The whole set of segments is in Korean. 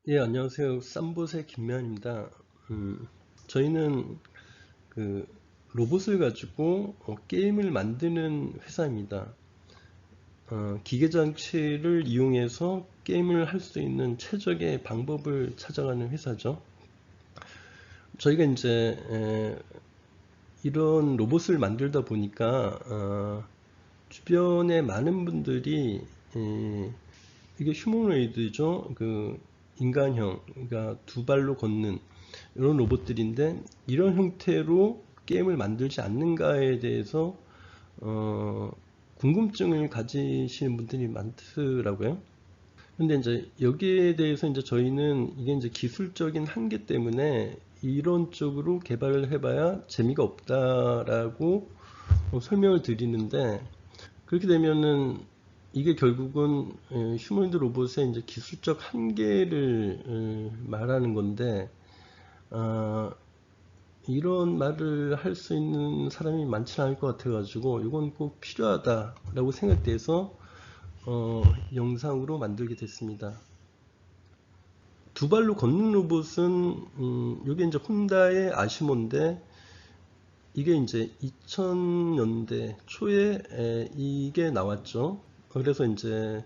예, 안녕하세요. 쌈봇의 김면입니다. 저희는 그 로봇을 가지고 게임을 만드는 회사입니다. 기계 장치를 이용해서 게임을 할 수 있는 최적의 방법을 찾아가는 회사죠. 저희가 이제 이런 로봇을 만들다 보니까 주변에 많은 분들이 이게 휴머노이드죠. 그 인간형, 그러니까 두 발로 걷는 이런 로봇들인데 이런 형태로 게임을 만들지 않는가에 대해서 어, 궁금증을 가지시는 분들이 많더라고요. 근데 이제 여기에 대해서 이제 저희는 이게 이제 기술적인 한계 때문에 이런 쪽으로 개발을 해봐야 재미가 없다라고 설명을 드리는데, 그렇게 되면은 이게 결국은 휴머노이드 로봇의 이제 기술적 한계를 말하는 건데, 어, 이런 말을 할 수 있는 사람이 많지는 않을 것 같아가지고 이건 꼭 필요하다라고 생각돼서 영상으로 만들게 됐습니다. 두 발로 걷는 로봇은 이게 이제 혼다의 아시모인데, 이게 이제 2000년대 초에 이게 나왔죠. 그래서 이제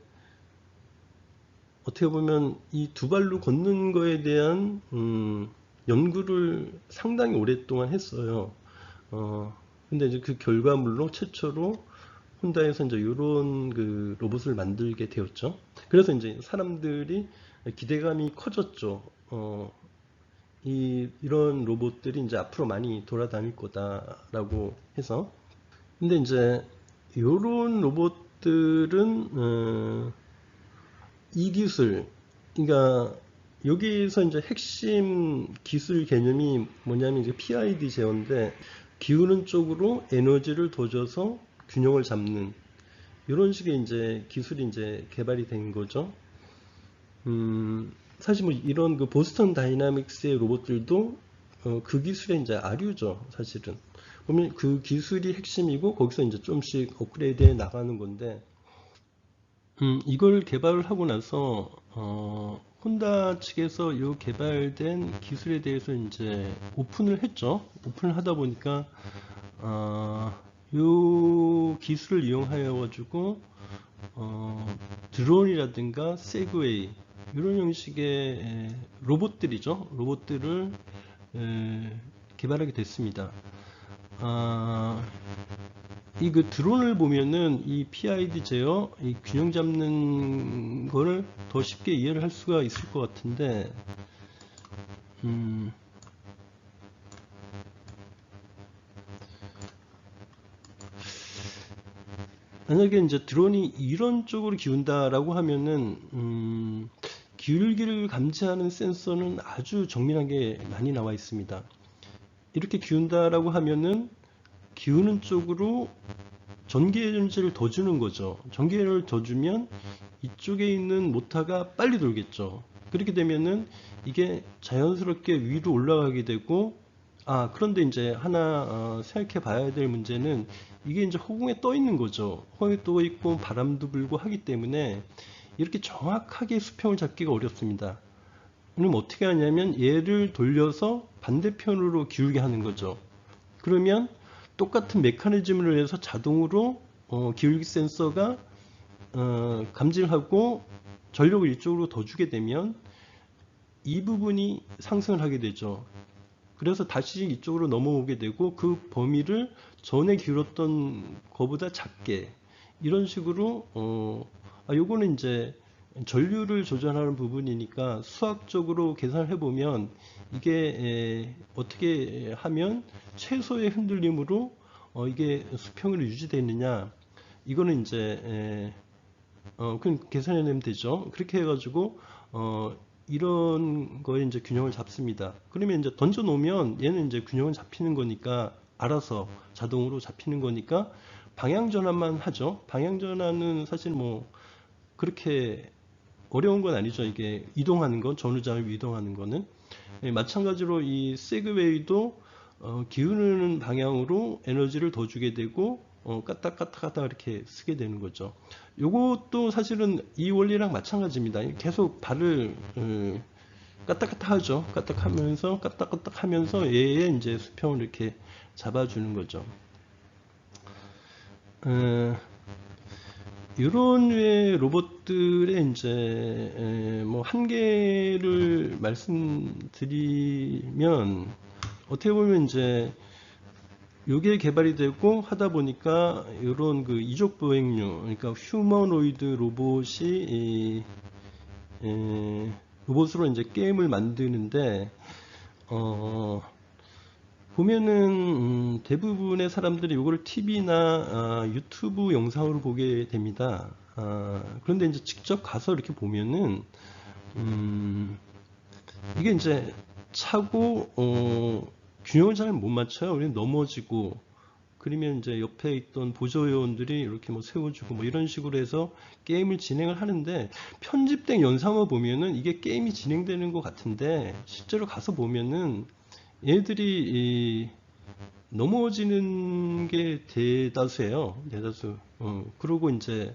어떻게 보면 이 두 발로 걷는 거에 대한 연구를 상당히 오랫동안 했어요. 어, 근데 이제 그 결과물로 최초로 혼다에서 이제 이런 그 로봇을 만들게 되었죠. 그래서 이제 사람들이 기대감이 커졌죠. 이런 로봇들이 이제 앞으로 많이 돌아다닐 거다라고 해서. 근데 이제 이런 로봇들은 이 기술, 그러니까 여기서 이제 핵심 기술 개념이 뭐냐면 이제 PID 제어인데, 기우는 쪽으로 에너지를 둬줘서 균형을 잡는 이런 식의 이제 기술이 이제 개발이 된 거죠. 사실 뭐 이런 그 보스턴 다이나믹스의 로봇들도 그 기술의 이제 아류죠, 사실은. 보면 그 기술이 핵심이고 거기서 이제 좀씩 업그레이드해 나가는 건데, 이걸 개발을 하고 나서 혼다 측에서 이 개발된 기술에 대해서 이제 오픈을 했죠. 오픈을 하다 보니까 이 기술을 이용하여 가지고 드론이라든가 세그웨이 이런 형식의 로봇들이죠. 로봇들을 개발하게 됐습니다. 아, 이 그 드론을 보면은 이 PID 제어, 이 균형 잡는 거를 더 쉽게 이해를 할 수가 있을 것 같은데, 음, 만약에 이제 드론이 이런 쪽으로 기운다라고 하면은, 기울기를 감지하는 센서는 아주 정밀하게 많이 나와 있습니다. 이렇게 기운다라고 하면은 기우는 쪽으로 전기 에너지를 더 주는 거죠. 전기 에너지를 더 주면 이쪽에 있는 모터가 빨리 돌겠죠. 그렇게 되면은 이게 자연스럽게 위로 올라가게 되고, 그런데 이제 하나 생각해 봐야 될 문제는 이게 이제 허공에 떠 있는 거죠. 허공에 떠 있고 바람도 불고 하기 때문에 이렇게 정확하게 수평을 잡기가 어렵습니다. 그럼 어떻게 하냐면 얘를 돌려서 반대편으로 기울게 하는 거죠. 그러면 똑같은 메커니즘을 해서 자동으로 기울기 센서가 감지를 하고 전력을 이쪽으로 더 주게 되면 이 부분이 상승을 하게 되죠. 그래서 다시 이쪽으로 넘어오게 되고 그 범위를 전에 기울었던 것보다 작게, 이런 식으로 요거는 이제 전류를 조절하는 부분이니까 수학적으로 계산을 해보면 이게 어떻게 하면 최소의 흔들림으로 이게 수평으로 유지되느냐, 이거는 이제 그냥 계산해내면 되죠. 그렇게 해가지고 이런 거에 이제 균형을 잡습니다. 그러면 이제 던져 놓으면 얘는 이제 균형을 잡히는 거니까 알아서 자동으로 잡히는 거니까 방향 전환만 하죠. 방향 전환은 사실 뭐 그렇게 어려운 건 아니죠. 이게 이동하는 건, 전후장을 이동하는 거는. 마찬가지로 이 세그웨이도 기울는 방향으로 에너지를 더 주게 되고 까딱까딱까딱 이렇게 쓰게 되는 거죠. 요것도 사실은 이 원리랑 마찬가지입니다. 계속 발을 까딱까딱하죠. 까딱하면서 얘의 이제 수평을 이렇게 잡아주는 거죠. 이런 류의 로봇들의 이제 뭐 한계를 말씀드리면, 어떻게 보면 이제 요게 개발이 되고 하다 보니까 이런 그 이족 보행류, 그러니까 휴머노이드 로봇이 로봇으로 이제 게임을 만드는데, 보면은 대부분의 사람들이 이걸 TV나 유튜브 영상으로 보게 됩니다. 그런데 이제 직접 가서 이렇게 보면은 이게 이제 차고 균형을 잘 못 맞춰요. 우리는 넘어지고, 그러면 이제 옆에 있던 보조요원들이 이렇게 뭐 세워주고 뭐 이런 식으로 해서 게임을 진행을 하는데, 편집된 영상을 보면은 이게 게임이 진행되는 것 같은데 실제로 가서 보면은 얘들이 넘어지는 게 대다수예요. 대다수. 그리고 이제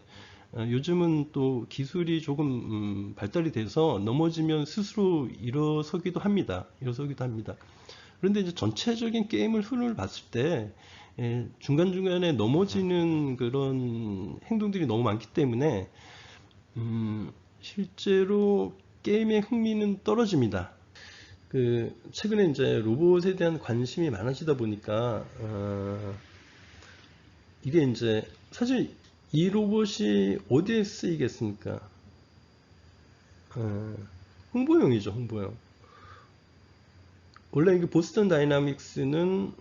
요즘은 또 기술이 조금 발달이 돼서 넘어지면 스스로 일어서기도 합니다. 그런데 이제 전체적인 게임을 흐름을 봤을 때 중간중간에 넘어지는 그런 행동들이 너무 많기 때문에 실제로 게임의 흥미는 떨어집니다. 최근에 이제 로봇에 대한 관심이 많아지다 보니까 이게 이제 사실 이 로봇이 어디에 쓰이겠습니까? 홍보용이죠, 홍보용. 원래 이게 보스턴 다이나믹스는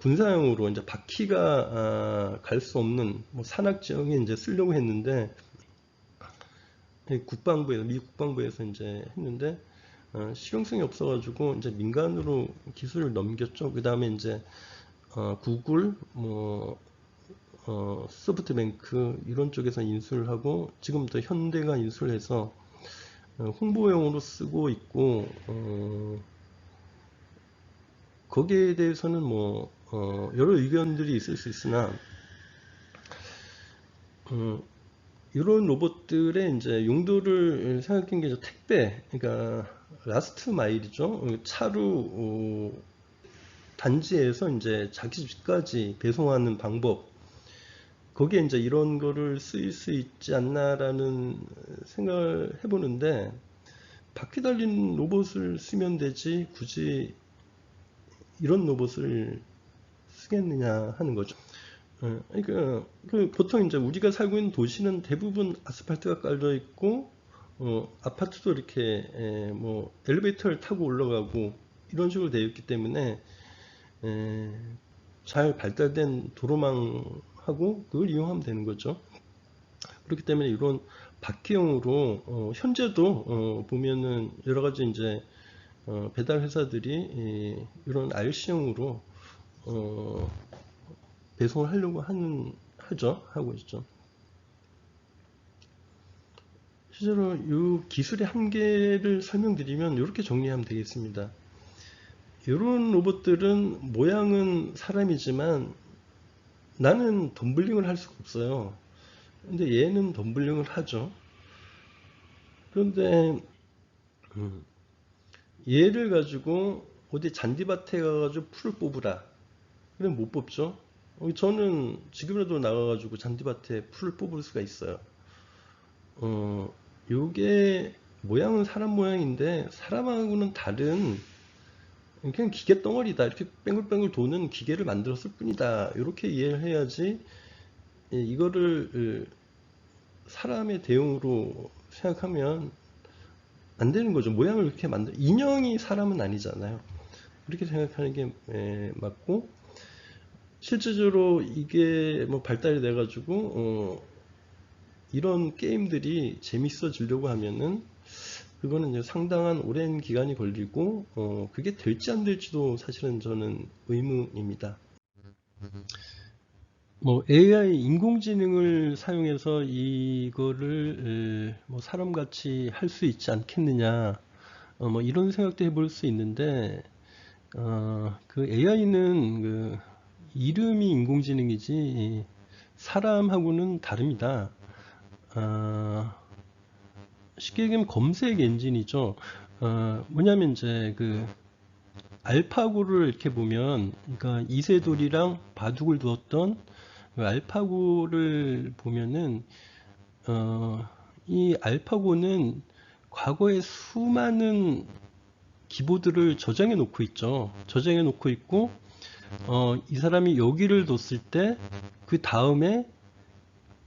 군사용으로 이제 바퀴가 갈 수 없는 뭐 산악 지역에 이제 쓰려고 했는데, 미 국방부에서 이제 했는데 실용성이 없어가지고 이제 민간으로 기술을 넘겼죠. 그 다음에 이제 구글, 소프트뱅크 이런 쪽에서 인수를 하고, 지금부터 현대가 인수를 해서 홍보용으로 쓰고 있고, 거기에 대해서는 뭐 여러 의견들이 있을 수 있으나, 이런 로봇들의 이제 용도를 생각한 게 택배, 그러니까 라스트 마일이죠. 차로 단지에서 이제 자기 집까지 배송하는 방법, 거기에 이제 이런 거를 쓰일 수 있지 않나라는 생각을 해보는데, 바퀴 달린 로봇을 쓰면 되지 굳이 이런 로봇을 쓰겠느냐 하는 거죠. 그러니까 보통 이제 우리가 살고 있는 도시는 대부분 아스팔트가 깔려 있고, 아파트도 이렇게 뭐 엘리베이터를 타고 올라가고 이런 식으로 되어 있기 때문에 잘 발달된 도로망하고 그걸 이용하면 되는 거죠. 그렇기 때문에 이런 바퀴형으로 현재도 보면은 여러 가지 이제 배달 회사들이 이런 RC형으로 배송을 하려고 하고 있죠. 실제로 이 기술의 한계를 설명드리면 이렇게 정리하면 되겠습니다. 이런 로봇들은 모양은 사람이지만 나는 덤블링을 할 수가 없어요. 근데 얘는 덤블링을 하죠. 그런데 얘를 가지고 어디 잔디밭에 가가지고 풀을 뽑으라, 그럼 못 뽑죠. 저는 지금이라도 나가가지고 잔디밭에 풀을 뽑을 수가 있어요. 요게 모양은 사람 모양인데 사람하고는 다른 그냥 기계 덩어리다, 이렇게 뱅글뱅글 도는 기계를 만들었을 뿐이다, 이렇게 이해를 해야지 이거를 사람의 대용으로 생각하면 안 되는 거죠. 모양을 이렇게 인형이 사람은 아니잖아요. 그렇게 생각하는 게 맞고, 실질적으로 이게 뭐 발달이 돼 가지고 이런 게임들이 재밌어지려고 하면은 그거는 이제 상당한 오랜 기간이 걸리고 그게 될지 안 될지도 사실은 저는 의문입니다. 뭐 AI 인공지능을 사용해서 이거를 뭐 사람같이 할 수 있지 않겠느냐, 뭐 이런 생각도 해볼 수 있는데, 그 AI는 그 이름이 인공지능이지 사람하고는 다릅니다. 쉽게 얘기하면 검색 엔진이죠. 뭐냐면 이제 그 알파고를 이렇게 보면, 그러니까 이세돌이랑 바둑을 두었던 그 알파고를 보면은, 이 알파고는 과거에 수많은 기보들을 저장해 놓고 있죠. 저장해 놓고 있고, 이 사람이 여기를 뒀을 때, 그 다음에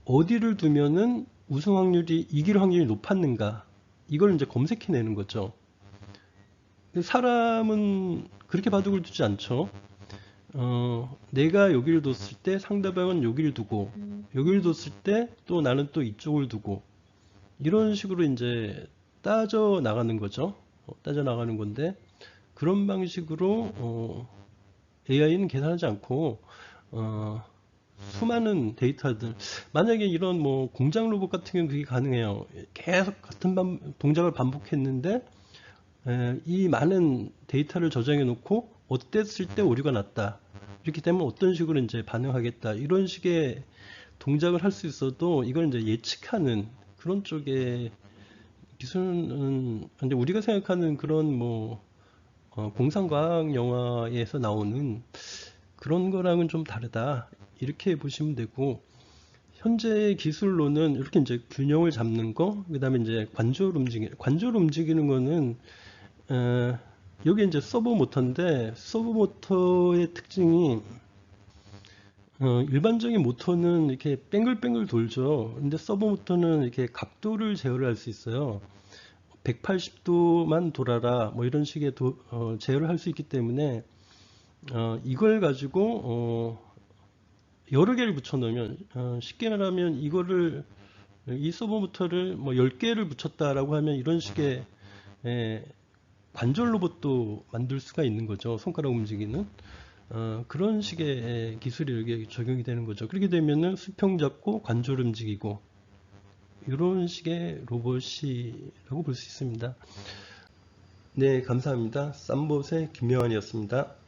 어디를 두면은 우승 확률이, 이길 확률이 높았는가. 이걸 이제 검색해내는 거죠. 사람은 그렇게 바둑을 두지 않죠. 내가 여기를 뒀을 때 상대방은 여기를 두고, 여기를 뒀을 때 또 나는 또 이쪽을 두고, 이런 식으로 이제 따져 나가는 거죠. 따져 나가는 건데, 그런 방식으로 AI는 계산하지 않고, 어, 수많은 데이터들, 만약에 이런 뭐 공장 로봇 같은 경우는 그게 가능해요. 계속 같은 동작을 반복했는데, 이 많은 데이터를 저장해 놓고 어땠을 때 오류가 났다. 이렇게 되면 어떤 식으로 이제 반응하겠다. 이런 식의 동작을 할 수 있어도 이걸 이제 예측하는 그런 쪽의 기술은, 근데 우리가 생각하는 그런 뭐 공상과학 영화에서 나오는 그런 거랑은 좀 다르다. 이렇게 보시면 되고, 현재 기술로는 이렇게 이제 균형을 잡는 거, 그다음에 이제 관절 움직이는 거는 여기 이제 서브 모터인데, 서브 모터의 특징이 일반적인 모터는 이렇게 뱅글뱅글 돌죠. 근데 서브 모터는 이렇게 각도를 제어를 할 수 있어요. 180도만 돌아라 뭐 이런 식의 제어를 할 수 있기 때문에 이걸 가지고 여러 개를 붙여 놓으면, 쉽게 말하면 이거를, 이 서버 모터를 뭐 10개를 붙였다라고 하면 이런 식의 에, 관절 로봇도 만들 수가 있는 거죠. 손가락 움직이는 그런 식의 기술이 여기에 적용이 되는 거죠. 그렇게 되면은 수평 잡고 관절 움직이고 이런 식의 로봇이라고 볼 수 있습니다. 네, 감사합니다. 쌈봇의 김명환이었습니다.